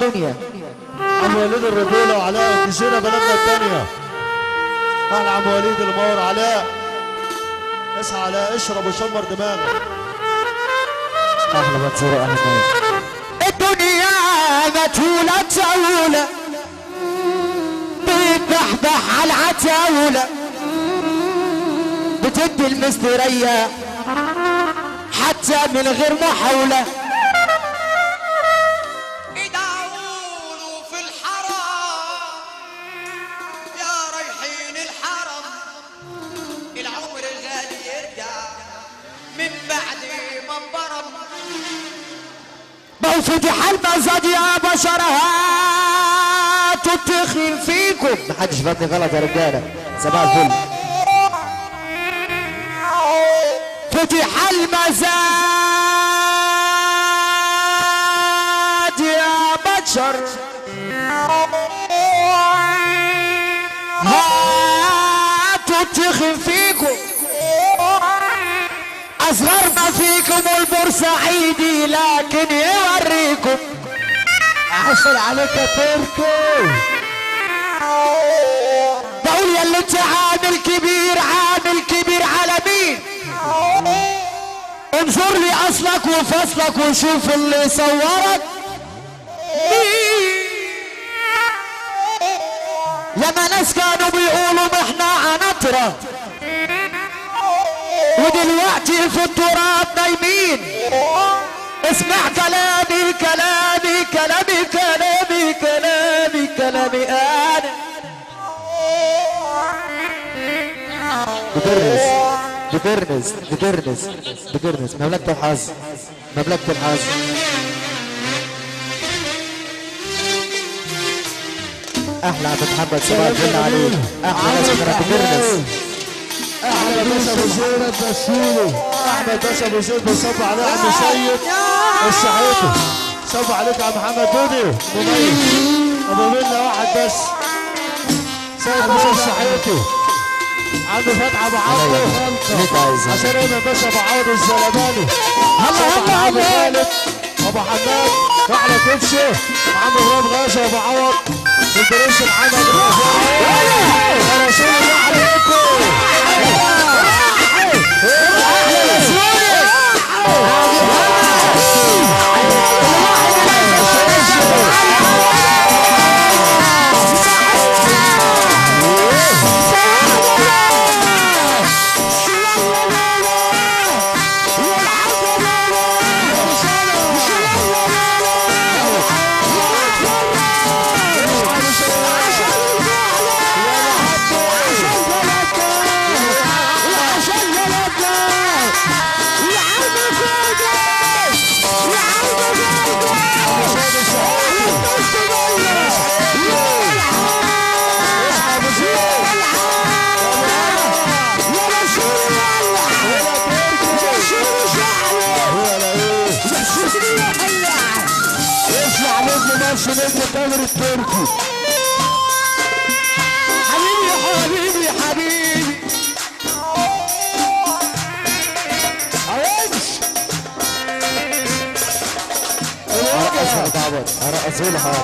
الدنيا. عم وليد الرجولة وعلاء الجزيرة بلدنا الثانية. احلى عم وليد المور علاء. اسعى علاء اشرب وشمر دماغك. احلى منصور احمد. الدنيا مجهولة تولة بتبحبح على العتاولة بتدي المسترية حتى من غير محاولة. يدعولوا في الحرم يا رايحين الحرم العمر الغالي يرجع من بعد ما انبرم. موفتح المزاد يا بشر هاتوا التخين فيكم. محدش فاتني غلط يا رجاله. صباح الفل. فتح المزاد يا بشر هاتوا التخين فيكم. اصغر ما فيكم البورسعيدي لكن يوريكم. عسل عليك يا تركي. بقول يا اللي انت عامل كبير عامل كبير على مين؟ انظر لي اصلك وفصلك وشوف اللي صورك مين. لما ناس كانوا بيقولوا احنا عناطرة ودلوقتي في التراب نايمين. اسمع كلامي كلامي كلامي كلامي كلامي كلامي انا. بترنس مملكة الحظ مملكة الحظ. احلى عبد محمد صباح الفل عليك. احلى ناس من بترنس. احمد باشا ابو زيد الدسوقي. احمد باشا ابو زيد بيصب عليه عم سيد الشحيتي. صب عليك يا محمد دودي مميز. ابو منا واحد بس. سيد باشا الشحيتي. عنده فتحه ابو عوض عشان ايمن باشا ابو عوض الزلماني. هلا ابو خالد ابو حماد احلى كبشه. محمد ابراهيم غاشي ابو عوض البرنس محمد يا رسول الله عليكم. نجم تامر التركي. حبيبي حبيبي حبيبي عايش ارقصولها.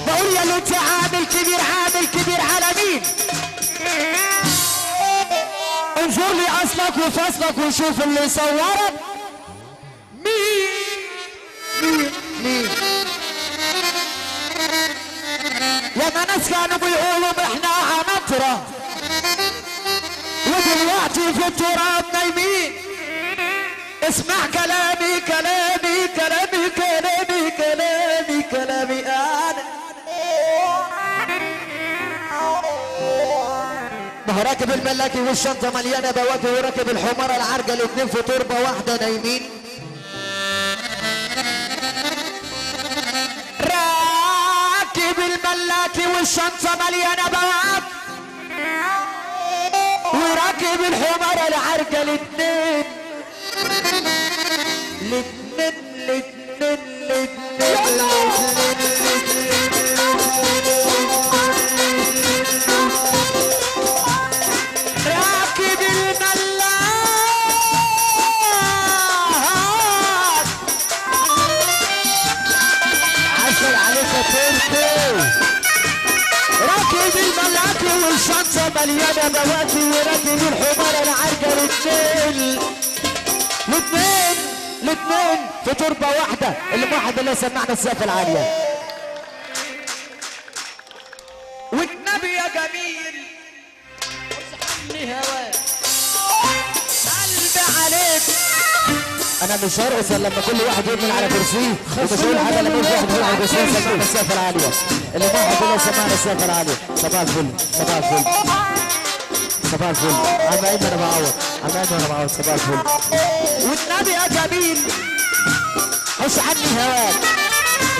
بقول يا اللي انت عامل كبير على مين؟ انظر لي اصلك وفصلك وشوف اللي صورك مين. لما ناس كانوا بيقولوا احنا عناطرة ودلوقتي في التراب نايمين. اسمع كلامي كلامي كلامي كلامي كلامي كلامي انا. ما هو راكب الملاكي والشنطة مليانة بواكي وراكب الحمارة العرجة الاتنين في تربة واحدة نايمين. الملاكي والشنطة مليانة بواق وراكب الحمار العرجة الاتنين راكب الملاك شنطة مليانة بواكي وراكب الحمار انا عرجة الاثنين في تربة واحدة اللي واحد اللي سمعنا السقف العالية. والنبي يا جميل وسحبني هواك قلبي عليك. انا مش هرقص الا لما كل واحد يؤمن على كرسيه ومش هقول حاجه لما كل واحد يقول على كرسيه سمعنا السقف العاليه. اللي واحد اللي سمعنا السقف العاليه. صباح الفل صباح الفل صباح الفل. عم ايمن انا بعوض عم ايمن انا بعوض صباح الفل. والنبي يا جميل حش عني هواك.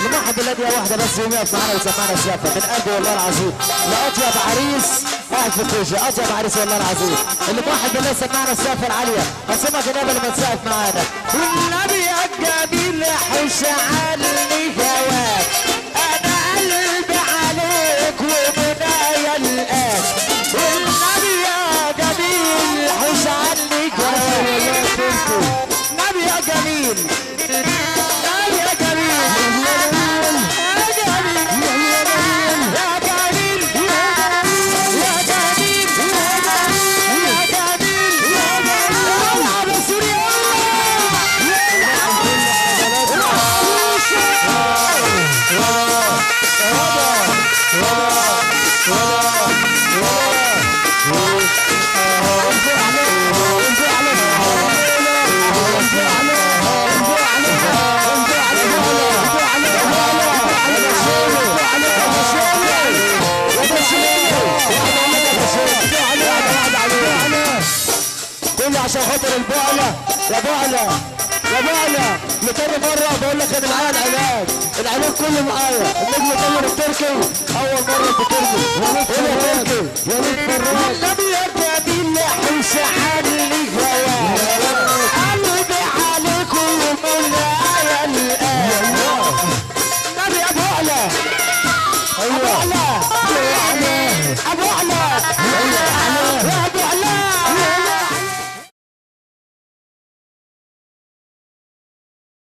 الموحد الذي يا واحده بس يوم يقف معانا ويسمعنا السقفه من قلبي والله العظيم. لاطيب عريس قاعد في الكوشه اطيب عريس والله العظيم. اللي واحد بالله سمعنا السقف العاليه قسمها جنابه لما تسقف معانا. والنبي يا جميل حش عني هواك انا قلبي عليك ومنايا الان. والنبي يا جميل حش عني هواك نبي يا جميل عشان خاطر البعلة يا بعلة يا بعلة لتاني مرة بقول لك انا معايا العلاج كله معايا. النجم تامر التركي اول مرة بتركي يا تركي يا ريت فراج. النبي يا جميل حوش عني هواك قلبي عليك ومنايا الان. النبي يا بعلة ابو علا ابو علا